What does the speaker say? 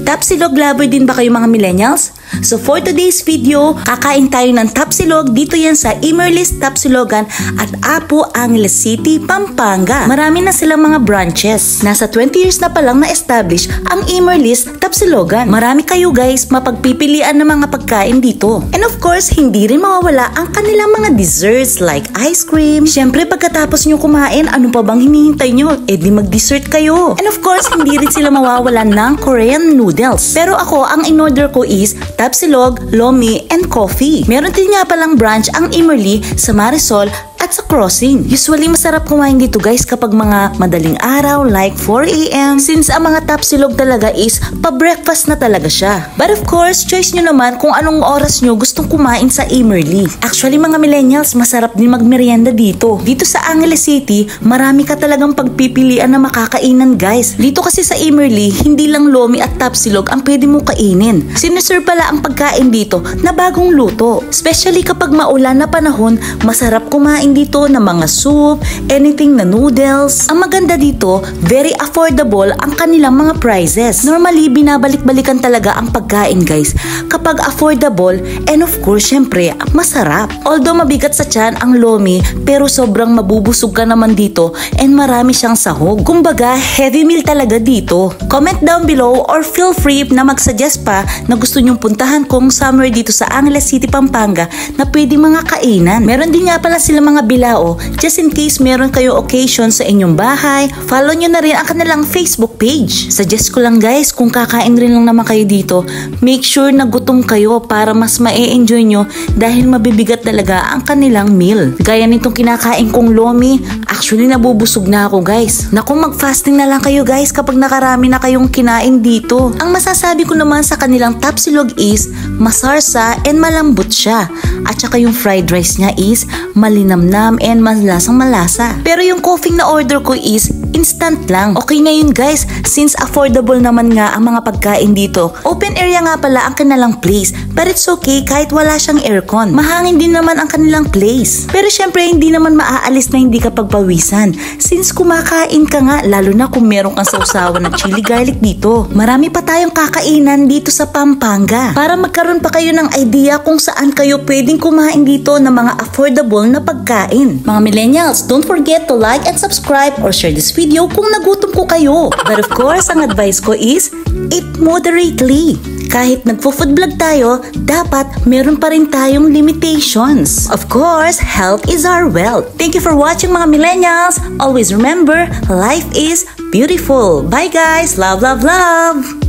Tapsilog lover din ba kayo mga millennials? So for today's video, kakain tayo ng tapsilog. Dito yan sa Imerlis Tapsilogan at Apo Angeles City, Pampanga. Marami na silang mga branches. Nasa 20 years na palang na-establish ang Imerlis Tapsilogan. Marami kayo guys mapagpipilian ng mga pagkain dito. And of course, hindi rin mawawala ang kanilang mga desserts like ice cream. Siyempre pagkatapos nyo kumain, ano pa bang hinihintay nyo? Eh di mag-dessert kayo. And of course, hindi rin sila mawawala ng Korean noodles. Pero ako, ang in-order ko is tapsilog, lomi, and coffee. Meron din nga palang branch ang Imerli sa Marisol at sa Crossing. Usually masarap kumain dito guys kapag mga madaling araw like 4 AM since ang mga tapsilog talaga is pa-breakfast na talaga siya. But of course, choice nyo naman kung anong oras nyo gustong kumain sa Imerli. Actually mga millennials, masarap din magmerienda dito. Dito sa Angeles City, marami ka talagang pagpipilian na makakainan guys. Dito kasi sa Imerli, hindi lang lomi at tapsilog ang pwede mo kainin. Sineserve pala ang pagkain dito na bagong luto. Especially kapag maulan na panahon, masarap kumain dito ng mga soup, anything na noodles. Ang maganda dito, very affordable ang kanilang mga prices. Normally, binabalik-balikan talaga ang pagkain guys kapag affordable and of course, syempre, masarap. Although mabigat sa tiyan ang lomi, pero sobrang mabubusog ka naman dito and marami siyang sahog. Kumbaga, heavy meal talaga dito. Comment down below or feel free na mag-suggest pa na gusto nyong puntahan kung somewhere dito sa Angeles City, Pampanga na pwede mga kainan. Meron din nga pala sila mga bilao just in case meron kayo occasion sa inyong bahay. Follow nyo na rin ang kanilang Facebook page. Suggest ko lang guys, kung kakain rin lang naman kayo dito, make sure na gutom kayo para mas ma-enjoy nyo dahil mabibigat talaga ang kanilang meal. Gaya nitong kinakain kong lomi, actually nabubusog na ako guys. Naku, mag-fasting na lang kayo guys kapag nakarami na kayong kinain dito. Ang masasabi ko naman sa kanilang tapsilog is masarsa and malambot siya. At saka yung fried rice niya is malinamnam and malasang malasa. Pero yung coffee na order ko is instant lang. Okay na yun guys, since affordable naman nga ang mga pagkain dito. Open area nga pala ang kanilang place, but it's okay kahit wala siyang aircon. Mahangin din naman ang kanilang place. Pero syempre hindi naman maaalis na hindi ka pagpawisan since kumakain ka nga, lalo na kung meron kang sausawan ng chili garlic dito. Marami pa tayong kakainan dito sa Pampanga para magkaroon pa kayo ng idea kung saan kayo pwedeng kumain dito ng mga affordable na pagkain. Mga millennials, don't forget to like and subscribe or share this video kung nagutom ko kayo. But of course, ang advice ko is eat moderately. Kahit nagfo-food vlog tayo, dapat meron pa rin tayong limitations. Of course, health is our wealth. Thank you for watching mga millennials. Always remember, life is beautiful. Bye guys. Love, love, love.